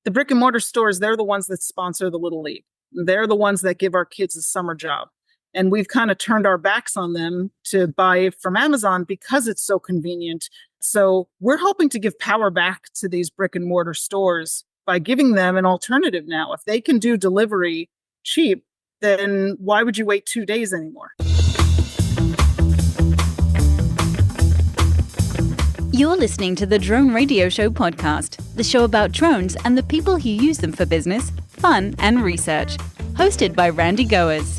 The brick and mortar stores, they're the ones that sponsor the Little League. They're the ones that give our kids a summer job. And we've kind of turned our backs on them to buy from Amazon because it's so convenient. So we're hoping to give power back to these brick and mortar stores by giving them an alternative now. If they can do delivery cheap, then why would you wait 2 days anymore? You're listening to the Drone Radio Show podcast, the show about drones and the people who use them for business, fun, and research. Hosted by Randy Goers.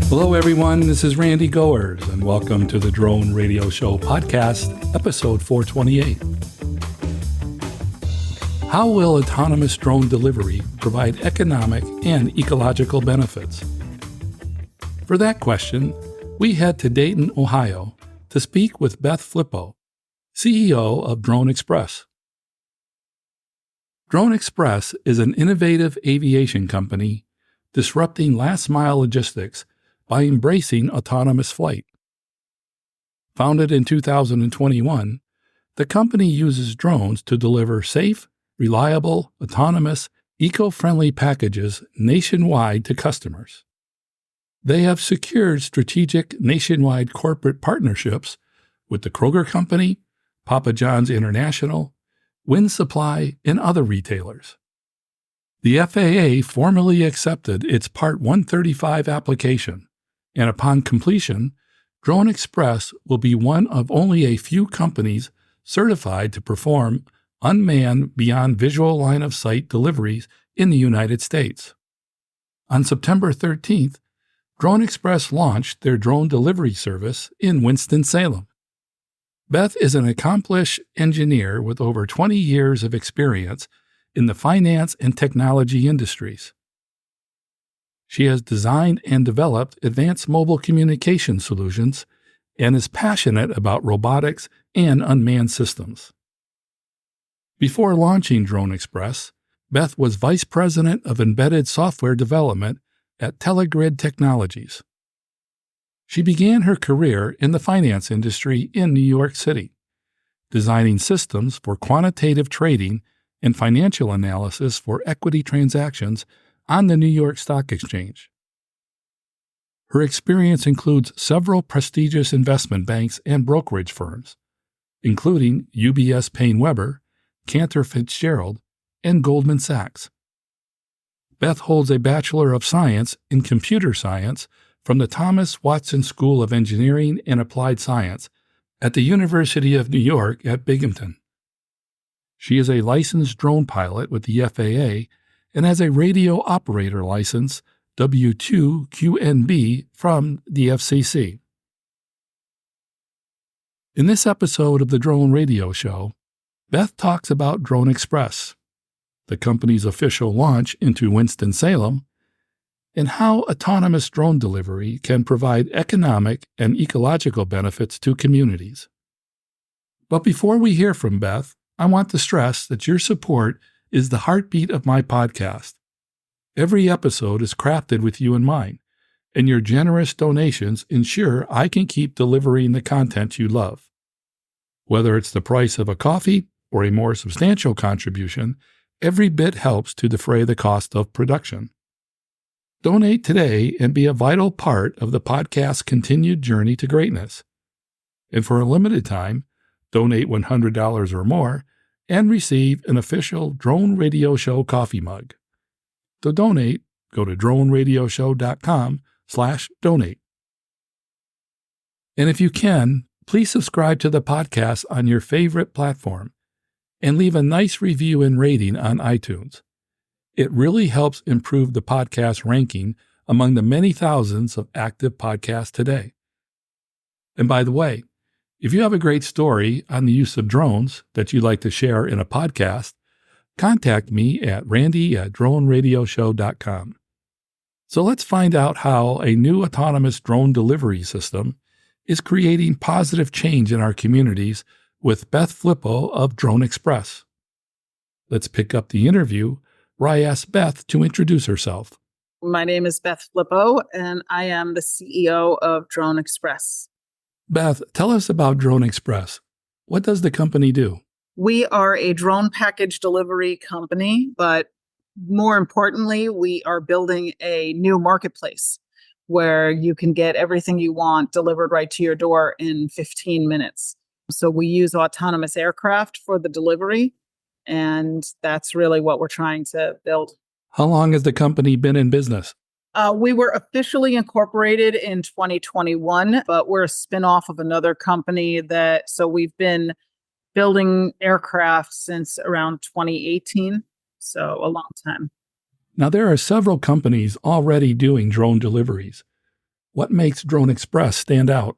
Hello, everyone. This is Randy Goers, and welcome to the Drone Radio Show podcast, episode 428. How will autonomous drone delivery provide economic and ecological benefits? For that question, we head to Dayton, Ohio, to speak with Beth Flippo, CEO of Drone Express. Drone Express is an innovative aviation company disrupting last-mile logistics by embracing autonomous flight. Founded in 2021, the company uses drones to deliver safe, reliable, autonomous, eco-friendly packages nationwide to customers. They have secured strategic nationwide corporate partnerships with the Kroger Company, Papa John's International, Winsupply, and other retailers. The FAA formally accepted its Part 135 application, and upon completion, Drone Express will be one of only a few companies certified to perform unmanned beyond visual line of sight deliveries in the United States. On September 13th, Drone Express launched their drone delivery service in Winston-Salem. Beth is an accomplished engineer with over 20 years of experience in the finance and technology industries. She has designed and developed advanced mobile communication solutions and is passionate about robotics and unmanned systems. Before launching Drone Express, Beth was Vice President of Embedded Software Development at TELEGRID Technologies. She began her career in the finance industry in New York City, designing systems for quantitative trading and financial analysis for equity transactions on the New York Stock Exchange. Her experience includes several prestigious investment banks and brokerage firms, including UBS Paine Webber, Cantor Fitzgerald, and Goldman Sachs. Beth holds a Bachelor of Science in Computer Science from the Thomas Watson School of Engineering and Applied Science at the University of New York at Binghamton. She is a licensed drone pilot with the FAA and has a radio operator license, W2QNB, from the FCC. In this episode of the Drone Radio Show, Beth talks about Drone Express, the company's official launch into Winston-Salem, and how autonomous drone delivery can provide economic and ecological benefits to communities. But before we hear from Beth, I want to stress that your support is the heartbeat of my podcast. Every episode is crafted with you in mind, and your generous donations ensure I can keep delivering the content you love. Whether it's the price of a coffee or a more substantial contribution, every bit helps to defray the cost of production. Donate today and be a vital part of the podcast's continued journey to greatness. And for a limited time, donate $100 or more and receive an official Drone Radio Show coffee mug. To donate, go to droneradioshow.com/donate. And if you can, please subscribe to the podcast on your favorite platform and leave a nice review and rating on iTunes. It really helps improve the podcast ranking among the many thousands of active podcasts today. And by the way, if you have a great story on the use of drones that you'd like to share in a podcast, contact me at randy@droneradioshow.com. So let's find out how a new autonomous drone delivery system is creating positive change in our communities with Beth Flippo of Drone Express. Let's pick up the interview where I asked Beth to introduce herself. My name is Beth Flippo, and I am the CEO of Drone Express. Beth, tell us about Drone Express. What does the company do? We are a drone package delivery company, but more importantly, we are building a new marketplace where you can get everything you want delivered right to your door in 15 minutes. So we use autonomous aircraft for the delivery, and that's really what we're trying to build. How long has the company been in business? We were officially incorporated in 2021, but we're a spinoff of another company so we've been building aircraft since around 2018. So a long time. Now, there are several companies already doing drone deliveries. What makes Drone Express stand out?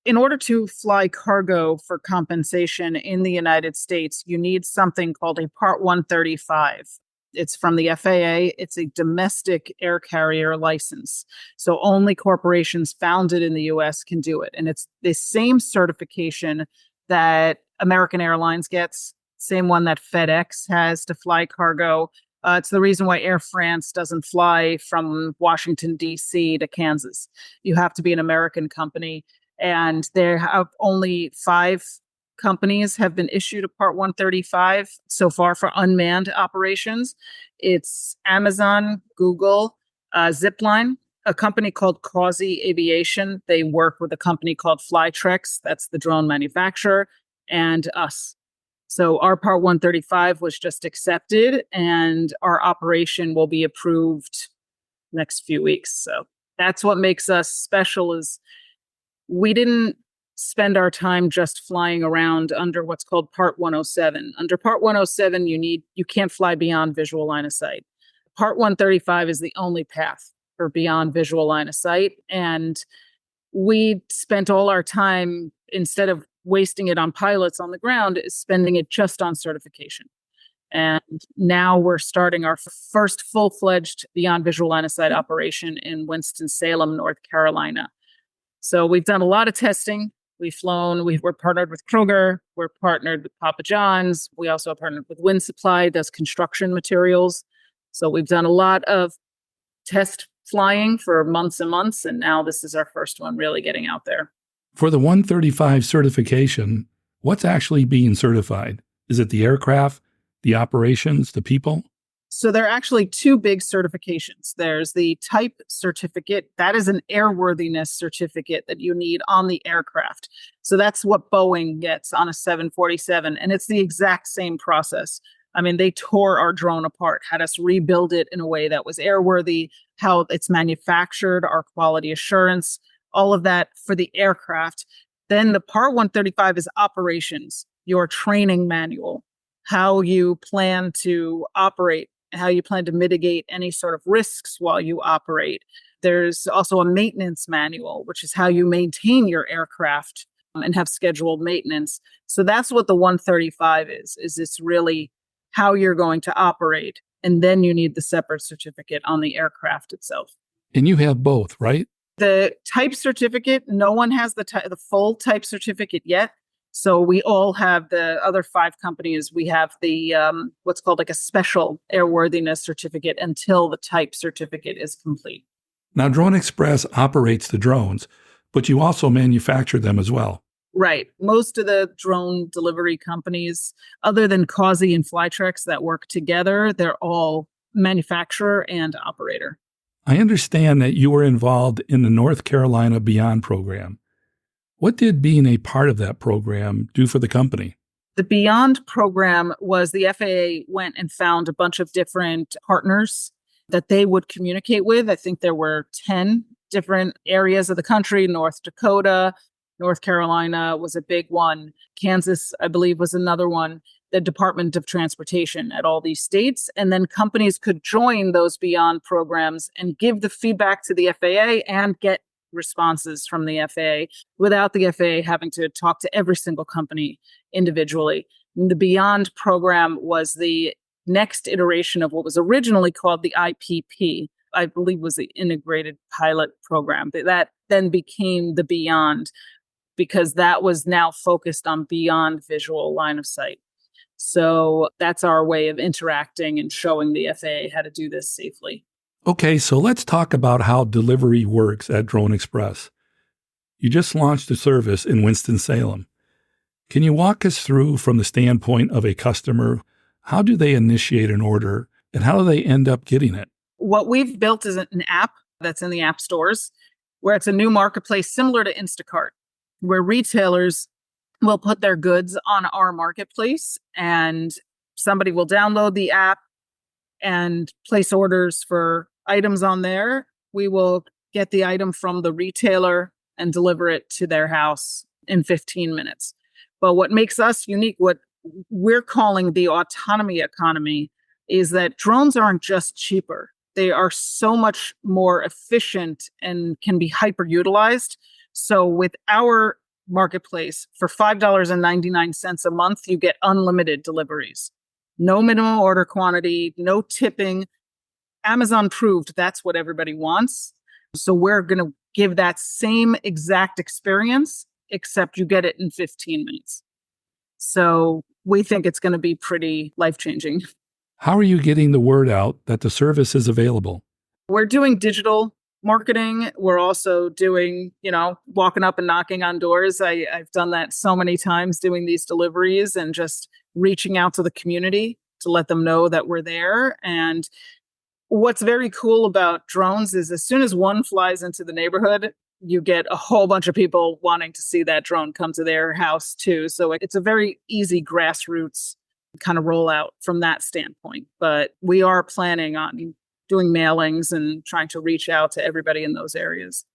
In order to fly cargo for compensation in the United States, you need something called a Part 135. It's from the FAA. It's a domestic air carrier license. So only corporations founded in the US can do it. And it's the same certification that American Airlines gets, same one that FedEx has to fly cargo. It's the reason why Air France doesn't fly from Washington, D.C. to Kansas. You have to be an American company. And there have only 5 companies have been issued a Part 135 so far for unmanned operations. It's Amazon, Google, Zipline, a company called Causey Aviation. They work with a company called Flytrex, that's the drone manufacturer, and us. So our Part 135 was just accepted, and our operation will be approved next few weeks. So that's what makes us special is we didn't spend our time just flying around under what's called Part 107. Under Part 107, you can't fly beyond visual line of sight. Part 135 is the only path for beyond visual line of sight. And we spent all our time, instead of wasting it on pilots on the ground, is spending it just on certification. And now we're starting our first full-fledged beyond visual line of sight operation in Winston-Salem, North Carolina. So we've done a lot of testing. We've flown, we're partnered with Kroger, we're partnered with Papa John's. We also are partnered with Winsupply, does construction materials. So we've done a lot of test flying for months and months, and now this is our first one really getting out there. For the 135 certification, what's actually being certified? Is it the aircraft, the operations, the people? So there are actually 2 big certifications. There's the type certificate. That is an airworthiness certificate that you need on the aircraft. So that's what Boeing gets on a 747. And it's the exact same process. I mean, they tore our drone apart, had us rebuild it in a way that was airworthy, how it's manufactured, our quality assurance, all of that for the aircraft. Then the Part 135 is operations, your training manual, how you plan to operate, how you plan to mitigate any sort of risks while you operate. There's also a maintenance manual, which is how you maintain your aircraft and have scheduled maintenance. So that's what the 135 is it's really how you're going to operate. And then you need the separate certificate on the aircraft itself. And you have both, right? The type certificate, no one has the full type certificate yet. So we all have the other 5 companies. We have the what's called like a special airworthiness certificate until the type certificate is complete. Now, Drone Express operates the drones, but you also manufacture them as well. Right. Most of the drone delivery companies, other than Causey and Flytrex that work together, they're all manufacturer and operator. I understand that you were involved in the North Carolina Beyond program. What did being a part of that program do for the company? The Beyond program was the FAA went and found a bunch of different partners that they would communicate with. I think there were 10 different areas of the country. North Dakota, North Carolina was a big one. Kansas, I believe, was another one. The Department of Transportation at all these states. And then companies could join those Beyond programs and give the feedback to the FAA and get responses from the FAA without the FAA having to talk to every single company individually. And the Beyond program was the next iteration of what was originally called the IPP, I believe was the Integrated Pilot Program. That then became the Beyond because that was now focused on beyond visual line of sight. So that's our way of interacting and showing the FAA how to do this safely. Okay, so let's talk about how delivery works at Drone Express. You just launched a service in Winston-Salem. Can you walk us through from the standpoint of a customer? How do they initiate an order and how do they end up getting it? What we've built is an app that's in the app stores where it's a new marketplace similar to Instacart, where retailers will put their goods on our marketplace and somebody will download the app and place orders for items on there. We will get the item from the retailer and deliver it to their house in 15 minutes. But what makes us unique, what we're calling the autonomy economy, is that drones aren't just cheaper. They are so much more efficient and can be hyper-utilized. So with our marketplace, for $5.99 a month, you get unlimited deliveries. No minimum order quantity, no tipping. Amazon proved that's what everybody wants. So we're going to give that same exact experience, except you get it in 15 minutes. So we think it's going to be pretty life-changing. How are you getting the word out that the service is available? We're doing digital marketing. We're also doing, walking up and knocking on doors. I've done that so many times doing these deliveries and just reaching out to the community to let them know that we're there. And what's very cool about drones is as soon as one flies into the neighborhood, you get a whole bunch of people wanting to see that drone come to their house too. So it's a very easy grassroots kind of rollout from that standpoint. But we are planning on doing mailings and trying to reach out to everybody in those areas.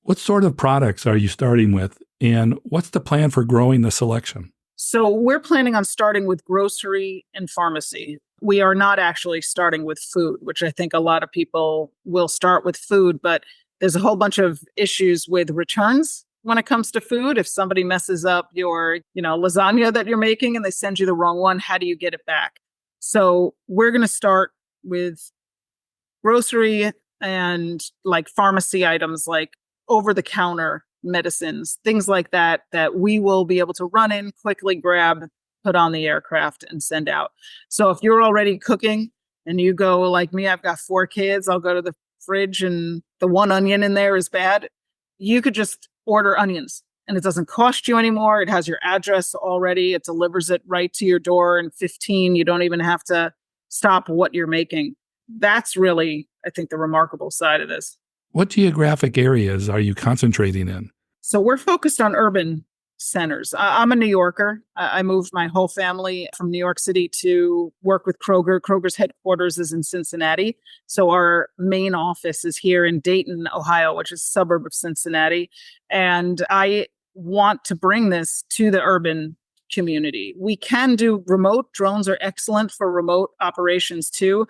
What sort of products are you starting with, and what's the plan for growing the selection? So we're planning on starting with grocery and pharmacy. We are not actually starting with food, which I think a lot of people will start with food, but there's a whole bunch of issues with returns when it comes to food. If somebody messes up your, lasagna that you're making and they send you the wrong one, how do you get it back? So we're going to start with grocery and like pharmacy items, like over-the-counter medicines, things like that we will be able to run in, quickly grab, put on the aircraft and send out. So if you're already cooking and you go like me, I've got 4 kids, I'll go to the fridge and the one onion in there is bad. You could just order onions and it doesn't cost you anymore. It has your address already. It delivers it right to your door in 15. You don't even have to stop what you're making. That's really, I think, the remarkable side of this. What geographic areas are you concentrating in? So we're focused on urban centers. I'm a New Yorker. I moved my whole family from New York City to work with Kroger. Kroger's headquarters is in Cincinnati. So our main office is here in Dayton, Ohio, which is a suburb of Cincinnati. And I want to bring this to the urban community. We can do remote. Drones are excellent for remote operations too.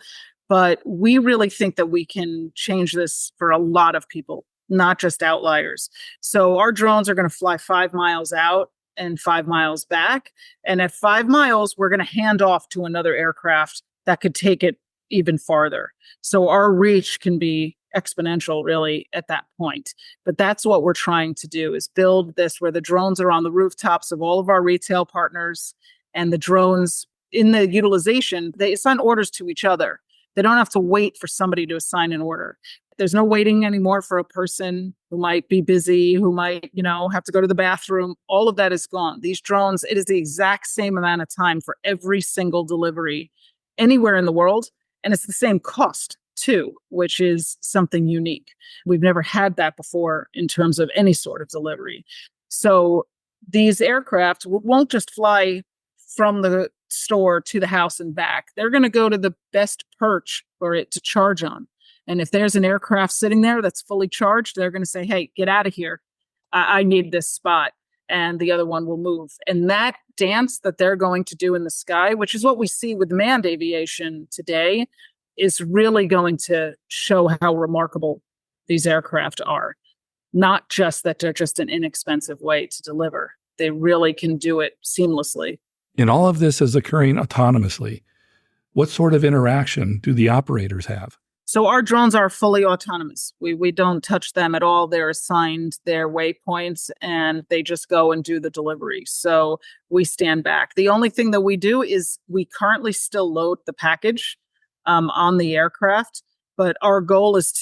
But we really think that we can change this for a lot of people, not just outliers. So our drones are going to fly 5 miles out and 5 miles back. And at 5 miles, we're going to hand off to another aircraft that could take it even farther. So our reach can be exponential really at that point. But that's what we're trying to do, is build this where the drones are on the rooftops of all of our retail partners, and the drones in the utilization, they assign orders to each other. They don't have to wait for somebody to assign an order. There's no waiting anymore for a person who might be busy, who might, have to go to the bathroom. All of that is gone. These drones, it is the exact same amount of time for every single delivery anywhere in the world. And it's the same cost too, which is something unique. We've never had that before in terms of any sort of delivery. So these aircraft won't just fly from the store to the house and back. They're going to go to the best perch for it to charge on. And if there's an aircraft sitting there that's fully charged, they're going to say, hey, get out of here. I need this spot. And the other one will move. And that dance that they're going to do in the sky, which is what we see with manned aviation today, is really going to show how remarkable these aircraft are. Not just that they're just an inexpensive way to deliver. They really can do it seamlessly. And all of this is occurring autonomously. What sort of interaction do the operators have? So our drones are fully autonomous. We don't touch them at all. They're assigned their waypoints and they just go and do the delivery. So we stand back. The only thing that we do is we currently still load the package on the aircraft, but our goal is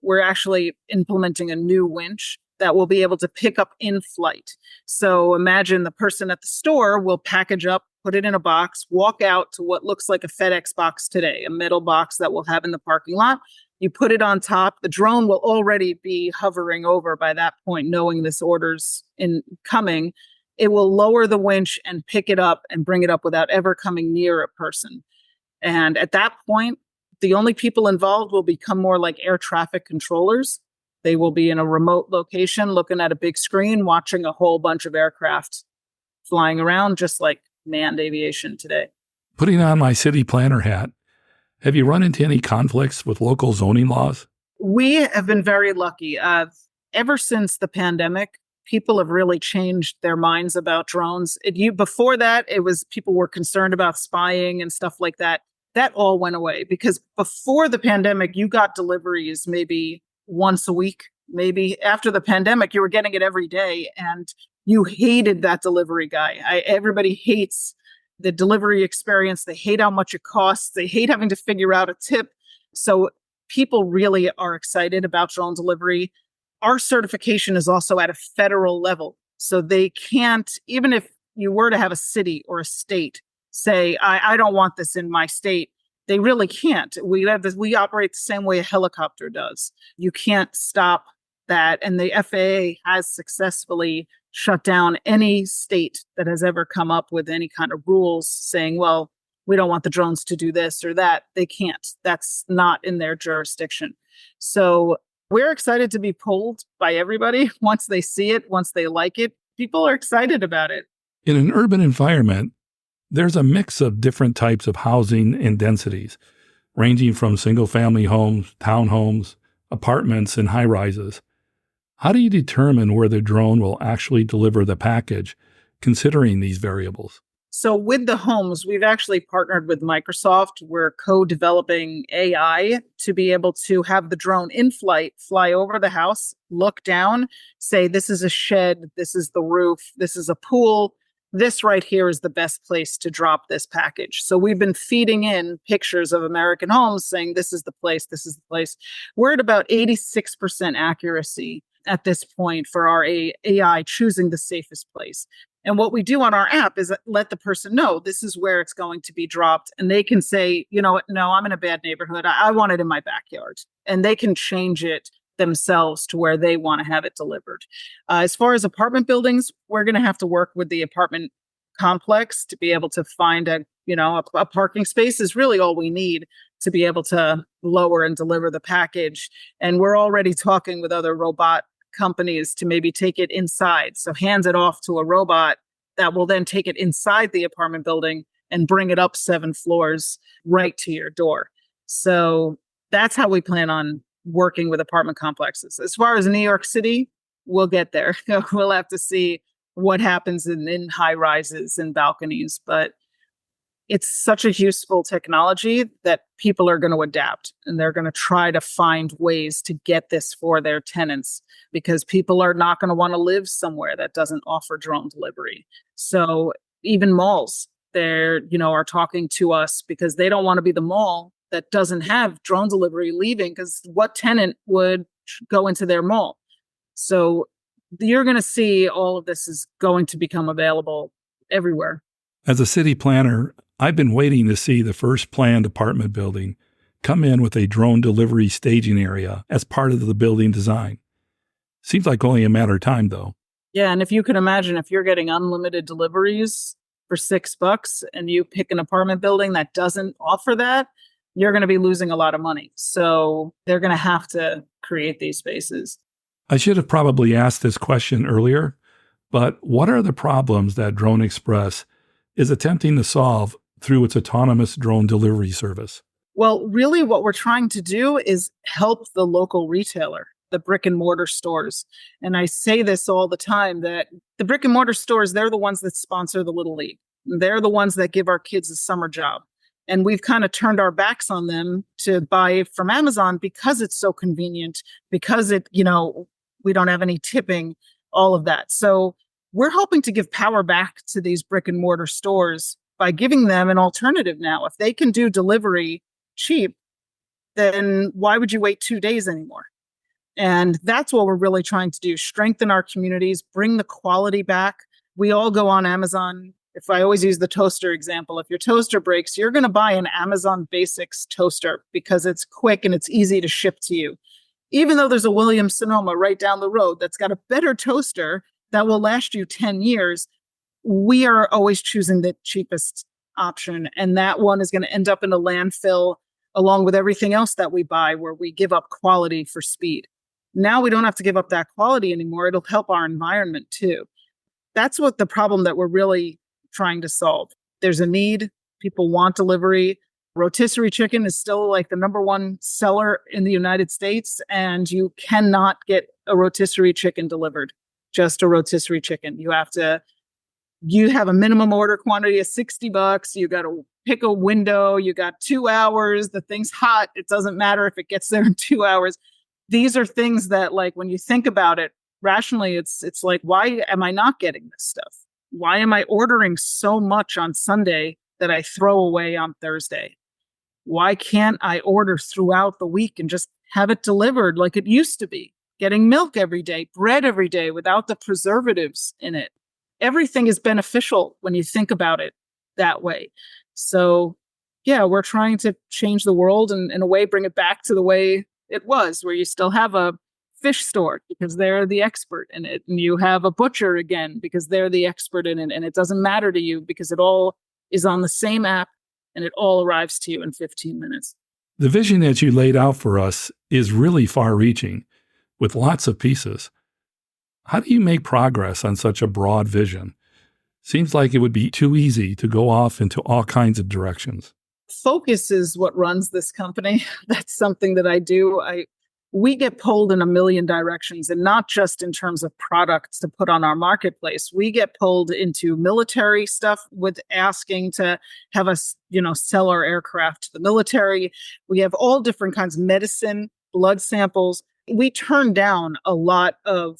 we're actually implementing a new winch that will be able to pick up in flight. So imagine the person at the store will package up, put it in a box, walk out to what looks like a FedEx box today, a metal box that we'll have in the parking lot. You put it on top. The drone will already be hovering over by that point, knowing this order's coming. It will lower the winch and pick it up and bring it up without ever coming near a person. And at that point, the only people involved will become more like air traffic controllers. They will be in a remote location looking at a big screen, watching a whole bunch of aircraft flying around, just like manned aviation today. Putting on my city planner hat, have you run into any conflicts with local zoning laws? We have been very lucky. Ever since the pandemic, people have really changed their minds about drones. Before that, it was people were concerned about spying and stuff like that. That all went away because before the pandemic, you got deliveries maybe once a week. Maybe after the pandemic, you were getting it every day and you hated that delivery guy. Everybody hates the delivery experience. They hate how much it costs. They hate having to figure out a tip. So people really are excited about drone delivery. Our certification is also at a federal level. So they can't, even if you were to have a city or a state say, I don't want this in my state, they really can't. We operate the same way a helicopter does. You can't stop that. And the FAA has successfully shut down any state that has ever come up with any kind of rules saying, well, we don't want the drones to do this or that. They can't. That's not in their jurisdiction. So we're excited to be pulled by everybody. Once they see it, once they like it, people are excited about it. In an urban environment, there's a mix of different types of housing and densities, ranging from single-family homes, townhomes, apartments, and high-rises. How do you determine where the drone will actually deliver the package, considering these variables? So with the homes, we've actually partnered with Microsoft. We're co-developing AI to be able to have the drone in flight, fly over the house, look down, say, this is a shed, this is the roof, this is a pool. This right here is the best place to drop this package. So we've been feeding in pictures of American homes saying, this is the place, this is the place. We're at about 86% accuracy at this point for our AI choosing the safest place. And what we do on our app is let the person know this is where it's going to be dropped. And they can say, you know what, no, I'm in a bad neighborhood. I want it in my backyard. And they can change it themselves to where they want to have it delivered. As far as apartment buildings, we're going to have to work with the apartment complex to be able to find a parking space is really all we need to be able to lower and deliver the package. And we're already talking with other robot companies to maybe take it inside. So hands it off to a robot that will then take it inside the apartment building and bring it up 7 floors right to your door. So that's how we plan on working with apartment complexes. As far as New York City, we'll get there. We'll have to see what happens in high rises and balconies, but it's such a useful technology that people are going to adapt and they're going to try to find ways to get this for their tenants because people are not going to want to live somewhere that doesn't offer drone delivery. So even malls, are talking to us because they don't want to be the mall that doesn't have drone delivery leaving because what tenant would go into their mall? So you're going to see all of this is going to become available everywhere. As a city planner, I've been waiting to see the first planned apartment building come in with a drone delivery staging area as part of the building design. Seems like only a matter of time, though. Yeah, and if you can imagine, if you're getting unlimited deliveries for $6 and you pick an apartment building that doesn't offer that, you're going to be losing a lot of money. So they're going to have to create these spaces. I should have probably asked this question earlier, but what are the problems that Drone Express is attempting to solve through its autonomous drone delivery service? Well, really what we're trying to do is help the local retailer, the brick and mortar stores. And I say this all the time that the brick and mortar stores, they're the ones that sponsor the Little League. They're the ones that give our kids a summer job. And we've kind of turned our backs on them to buy from Amazon because it's so convenient, because we don't have any tipping, all of that. So we're hoping to give power back to these brick and mortar stores by giving them an alternative now. If they can do delivery cheap, then why would you wait 2 days anymore? And that's what we're really trying to do, strengthen our communities, bring the quality back. We all go on Amazon. If I always use the toaster example, if your toaster breaks, you're going to buy an Amazon Basics toaster because it's quick and it's easy to ship to you. Even though there's a Williams-Sonoma right down the road that's got a better toaster that will last you 10 years, we are always choosing the cheapest option. And that one is going to end up in a landfill along with everything else that we buy, where we give up quality for speed. Now we don't have to give up that quality anymore. It'll help our environment too. That's what the problem that we're really trying to solve. There's a need. People want delivery. Rotisserie chicken is still like the number one seller in the United States, and you cannot get a rotisserie chicken delivered, just a rotisserie chicken. You have a minimum order quantity of $60. You got to pick a window. You got 2 hours. The thing's hot. It doesn't matter if it gets there in 2 hours. These are things that, like, when you think about it rationally, it's like, why am I not getting this stuff? Why am I ordering so much on Sunday that I throw away on Thursday? Why can't I order throughout the week and just have it delivered like it used to be? Getting milk every day, bread every day without the preservatives in it. Everything is beneficial when you think about it that way. So, yeah, we're trying to change the world and, in a way, bring it back to the way it was, where you still have a fish store because they're the expert in it. And you have a butcher again because they're the expert in it. And it doesn't matter to you because it all is on the same app and it all arrives to you in 15 minutes. The vision that you laid out for us is really far-reaching with lots of pieces. How do you make progress on such a broad vision? Seems like it would be too easy to go off into all kinds of directions. Focus is what runs this company. That's something that I do. We get pulled in a million directions, and not just in terms of products to put on our marketplace. We get pulled into military stuff with asking to have us, sell our aircraft to the military. We have all different kinds of medicine, blood samples. We turn down a lot of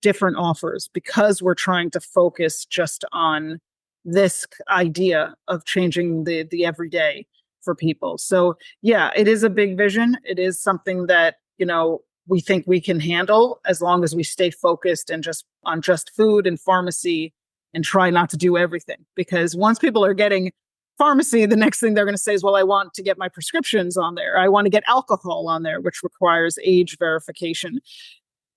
different offers because we're trying to focus just on this idea of changing the everyday for people. So yeah, it is a big vision. It is something that, we think we can handle as long as we stay focused and just food and pharmacy and try not to do everything. Because once people are getting pharmacy, the next thing they're going to say is, well, I want to get my prescriptions on there. I want to get alcohol on there, which requires age verification.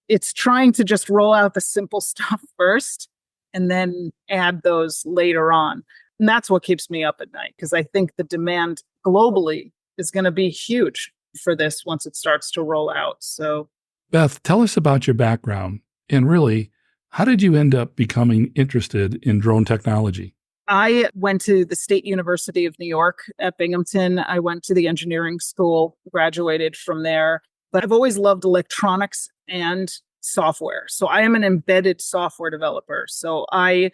It's trying to just roll out the simple stuff first and then add those later on. And that's what keeps me up at night, because I think the demand globally is going to be huge for this once it starts to roll out. So, Beth, tell us about your background and really, how did you end up becoming interested in drone technology? I went to the State University of New York at Binghamton. I went to the engineering school, graduated from there, but I've always loved electronics and software. So I am an embedded software developer. So I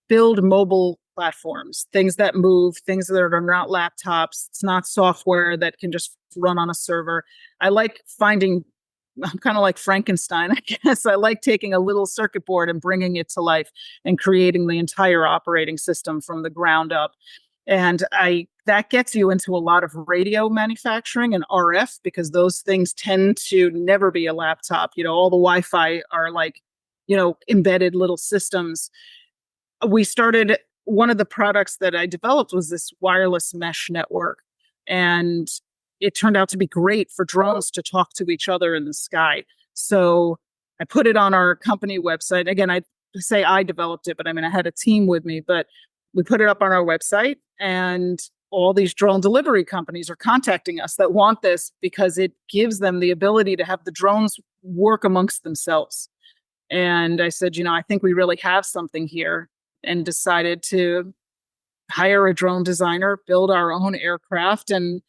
build mobile platforms, things that move, things that are not laptops. It's not software that can just run on a server. I'm kind of like Frankenstein, I guess. I like taking a little circuit board and bringing it to life and creating the entire operating system from the ground up. And that gets you into a lot of radio manufacturing and RF, because those things tend to never be a laptop. All the Wi-Fi are embedded little systems. One of the products that I developed was this wireless mesh network. And it turned out to be great for drones to talk to each other in the sky. So I put it on our company website. Again, I say I developed it, but I had a team with me, but we put it up on our website, and all these drone delivery companies are contacting us that want this because it gives them the ability to have the drones work amongst themselves. And I said, I think we really have something here, and decided to hire a drone designer, build our own aircraft, and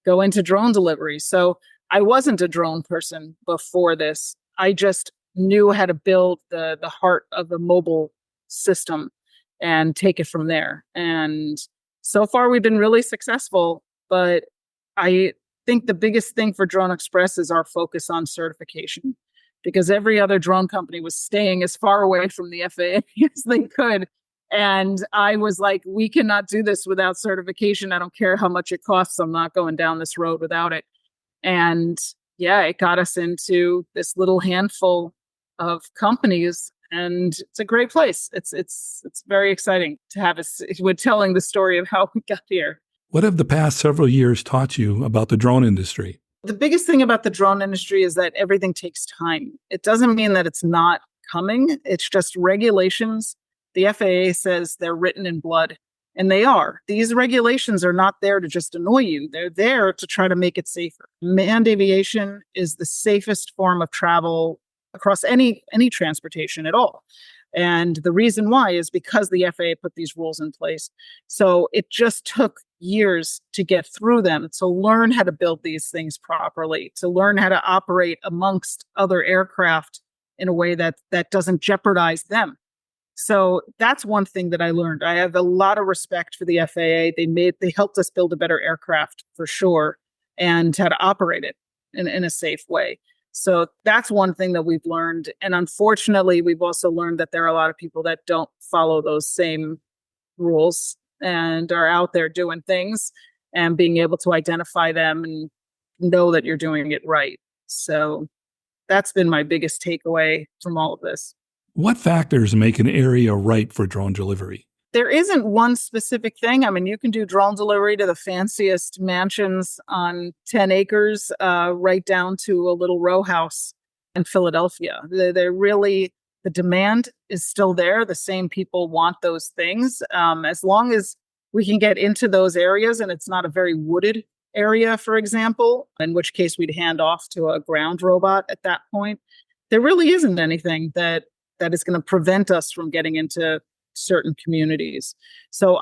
go into drone delivery. So I wasn't a drone person before this. I just knew how to build the heart of the mobile system and take it from there. And so far we've been really successful, but I think the biggest thing for Drone Express is our focus on certification, because every other drone company was staying as far away from the FAA as they could. And I was like, we cannot do this without certification. I don't care how much it costs. I'm not going down this road without it. And Yeah, it got us into this little handful of companies, and it's a great place. It's very exciting to have us. We're telling the story of how we got here. What have the past several years taught you about the drone industry? The biggest thing about the drone industry is that everything takes time. It doesn't mean that it's not coming. It's just regulations. The FAA says they're written in blood, and they are. These regulations are not there to just annoy you. They're there to try to make it safer. Manned aviation is the safest form of travel across any transportation at all. And the reason why is because the FAA put these rules in place. So it just took years to get through them, to learn how to build these things properly, to learn how to operate amongst other aircraft in a way that doesn't jeopardize them. So that's one thing that I learned. I have a lot of respect for the FAA. They helped us build a better aircraft for sure, and how to operate it in a safe way. So that's one thing that we've learned. And unfortunately, we've also learned that there are a lot of people that don't follow those same rules and are out there doing things, and being able to identify them and know that you're doing it right. So that's been my biggest takeaway from all of this. What factors make an area ripe for drone delivery? There isn't one specific thing. I mean, you can do drone delivery to the fanciest mansions on 10 acres, right down to a little row house in Philadelphia. They're really, the demand is still there. The same people want those things. As long as we can get into those areas and it's not a very wooded area, for example, in which case we'd hand off to a ground robot at that point, there really isn't anything that is going to prevent us from getting into certain communities. So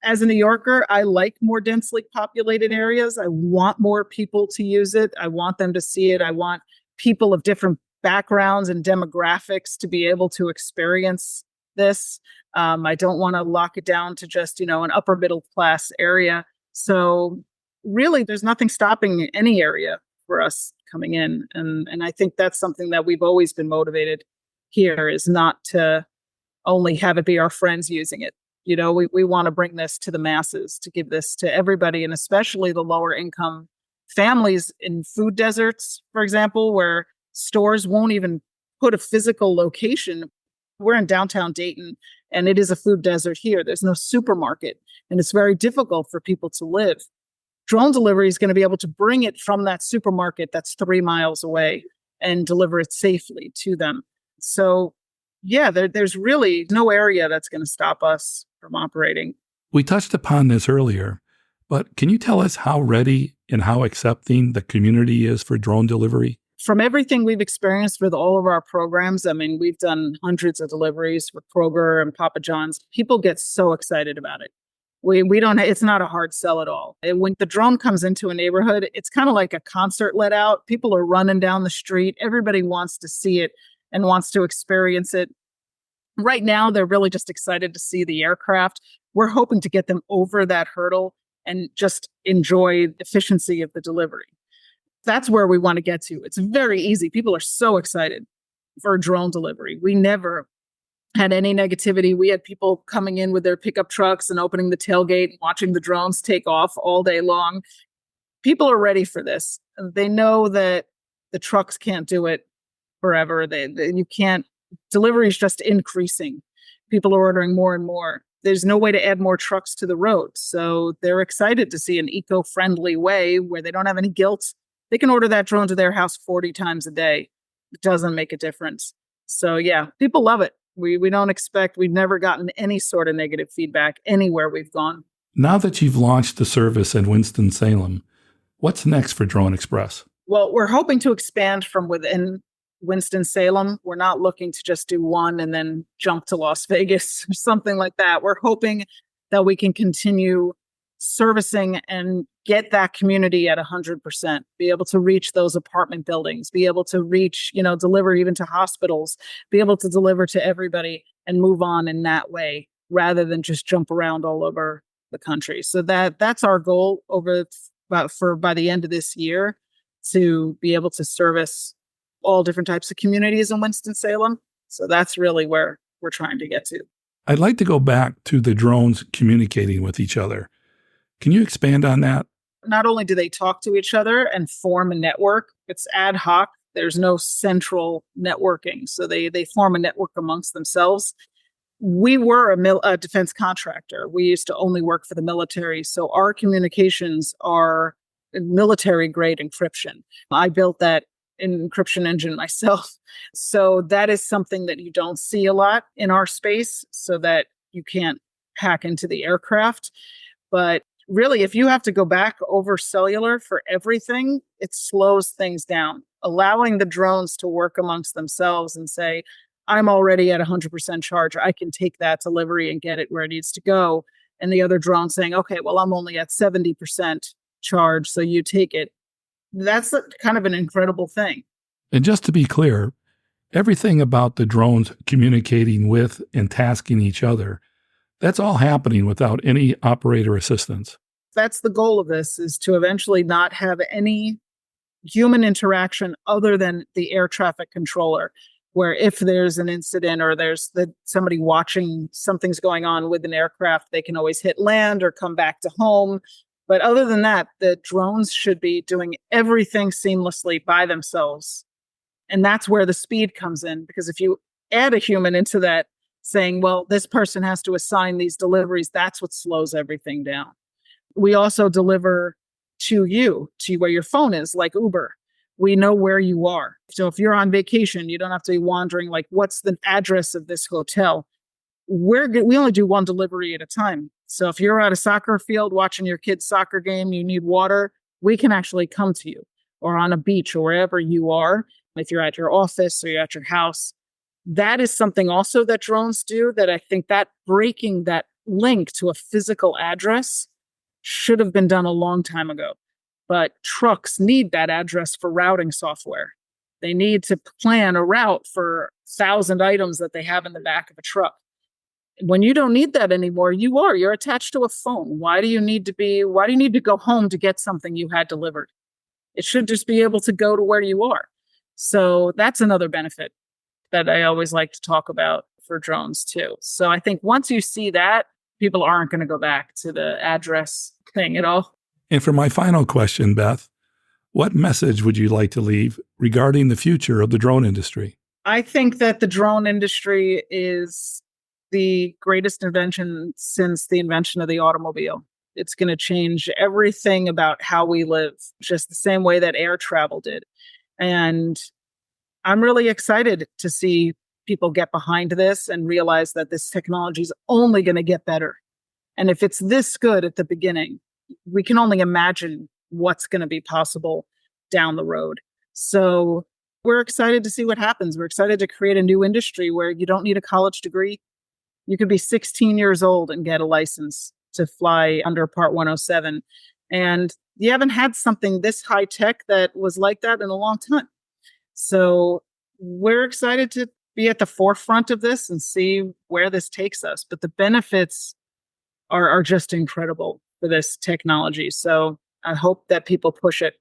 as a New Yorker, I like more densely populated areas. I want more people to use it. I want them to see it. I want people of different backgrounds and demographics to be able to experience this. I don't want to lock it down to just, an upper middle class area. So really, there's nothing stopping any area for us coming in. And I think that's something that we've always been motivated here, is not to only have it be our friends using it. We want to bring this to the masses, to give this to everybody, and especially the lower income families in food deserts, for example, where stores won't even put a physical location. We're in downtown Dayton, and it is a food desert here. There's no supermarket, and it's very difficult for people to live. Drone delivery is going to be able to bring it from that supermarket that's 3 miles away and deliver it safely to them. So, yeah, there's really no area that's going to stop us from operating. We touched upon this earlier, but can you tell us how ready and how accepting the community is for drone delivery? From everything we've experienced with all of our programs, I mean, we've done hundreds of deliveries with Kroger and Papa John's. People get so excited about it. We don't, it's not a hard sell at all. And when the drone comes into a neighborhood, it's kind of like a concert let out. People are running down the street. Everybody wants to see it and wants to experience it. Right now, they're really just excited to see the aircraft. We're hoping to get them over that hurdle and just enjoy the efficiency of the delivery. That's where we want to get to. It's very easy. People are so excited for drone delivery. We never had any negativity. We had people coming in with their pickup trucks and opening the tailgate and watching the drones take off all day long. People are ready for this. They know that the trucks can't do it forever. You can't. Delivery is just increasing. People are ordering more and more. There's no way to add more trucks to the road. So they're excited to see an eco-friendly way where they don't have any guilt. They can order that drone to their house 40 times a day. It doesn't make a difference. So yeah, people love it. We've never gotten any sort of negative feedback anywhere we've gone. Now that you've launched the service in Winston-Salem, what's next for Drone Express? Well, we're hoping to expand from within Winston-Salem. We're not looking to just do one and then jump to Las Vegas or something like that. We're hoping that we can continue servicing and get that community at 100%, be able to reach those apartment buildings, be able to reach, deliver even to hospitals, be able to deliver to everybody and move on in that way rather than just jump around all over the country. So that's our goal by the end of this year, to be able to service all different types of communities in Winston-Salem. So that's really where we're trying to get to. I'd like to go back to the drones communicating with each other. Can you expand on that? Not only do they talk to each other and form a network It's ad hoc. There's no central networking. So they form a network amongst themselves. We were a defense contractor. We used to only work for the military. So our communications are military grade encryption. I built that encryption engine myself. So that is something that you don't see a lot in our space, so that you can't hack into the aircraft. But really, if you have to go back over cellular for everything, it slows things down. Allowing the drones to work amongst themselves and say, I'm already at 100% charge. I can take that delivery and get it where it needs to go. And the other drone saying, okay, well, I'm only at 70% charge, so you take it. That's kind of an incredible thing. And just to be clear, everything about the drones communicating with and tasking each other, that's all happening without any operator assistance. That's the goal of this, is to eventually not have any human interaction other than the air traffic controller, where if there's an incident or there's somebody watching something's going on with an aircraft, they can always hit land or come back to home. But other than that, the drones should be doing everything seamlessly by themselves. And that's where the speed comes in, because if you add a human into that, saying, well, this person has to assign these deliveries, that's what slows everything down. We also deliver to you, to where your phone is, like Uber. We know where you are. So if you're on vacation, you don't have to be wandering, like, what's the address of this hotel? We only do one delivery at a time. So if you're at a soccer field watching your kid's soccer game, you need water, we can actually come to you, or on a beach or wherever you are. If you're at your office or you're at your house, that is something also that drones do, that I think that breaking that link to a physical address should have been done a long time ago. But trucks need that address for routing software. They need to plan a route for 1,000 items that they have in the back of a truck. When you don't need that anymore, you're attached to a phone. Why do you need to go home to get something you had delivered? It should just be able to go to where you are. So that's another benefit that I always like to talk about for drones too. So I think once you see that, people aren't going to go back to the address thing at all. And for my final question, Beth, what message would you like to leave regarding the future of the drone industry? I think that the drone industry is the greatest invention since the invention of the automobile. It's going to change everything about how we live, just the same way that air travel did. And I'm really excited to see people get behind this and realize that this technology is only going to get better. And if it's this good at the beginning, we can only imagine what's going to be possible down the road. So we're excited to see what happens. We're excited to create a new industry where you don't need a college degree. You could be 16 years old and get a license to fly under Part 107. And you haven't had something this high tech that was like that in a long time. So we're excited to be at the forefront of this and see where this takes us. But the benefits are just incredible for this technology. So I hope that people push it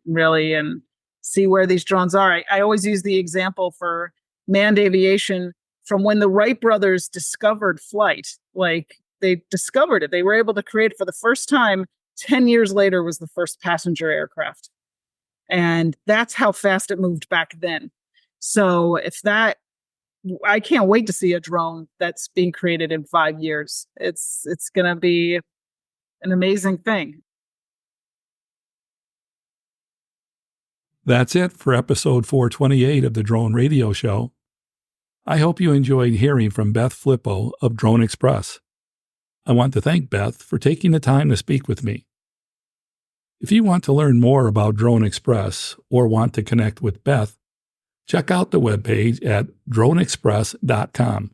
really and see where these drones are. I always use the example for manned aviation from when the Wright brothers discovered flight. Like, they discovered it. They were able to create it for the first time. 10 years later was the first passenger aircraft. And that's how fast it moved back then. So I can't wait to see a drone that's being created in 5 years. It's going to be an amazing thing. That's it for episode 428 of the Drone Radio Show. I hope you enjoyed hearing from Beth Flippo of Drone Express. I want to thank Beth for taking the time to speak with me. If you want to learn more about Drone Express or want to connect with Beth, check out the webpage at droneexpress.com.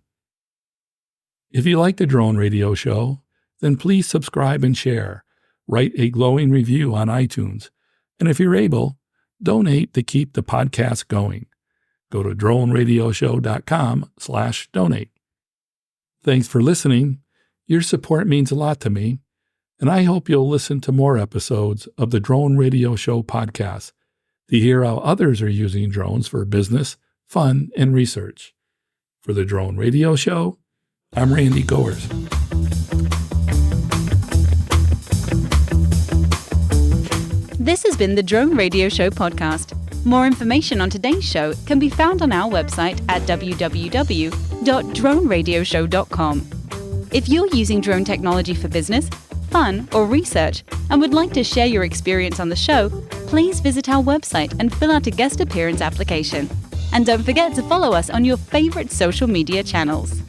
If you like the Drone Radio Show, then please subscribe and share. Write a glowing review on iTunes. And if you're able, donate to keep the podcast going. Go to droneradioshow.com/donate. Thanks for listening. Your support means a lot to me, and I hope you'll listen to more episodes of the Drone Radio Show podcast to hear how others are using drones for business, fun, and research. For the Drone Radio Show, I'm Randy Goers. This has been the Drone Radio Show podcast. More information on today's show can be found on our website at www.droneradioshow.com. If you're using drone technology for business, fun, or research and would like to share your experience on the show, please visit our website and fill out a guest appearance application. And don't forget to follow us on your favorite social media channels.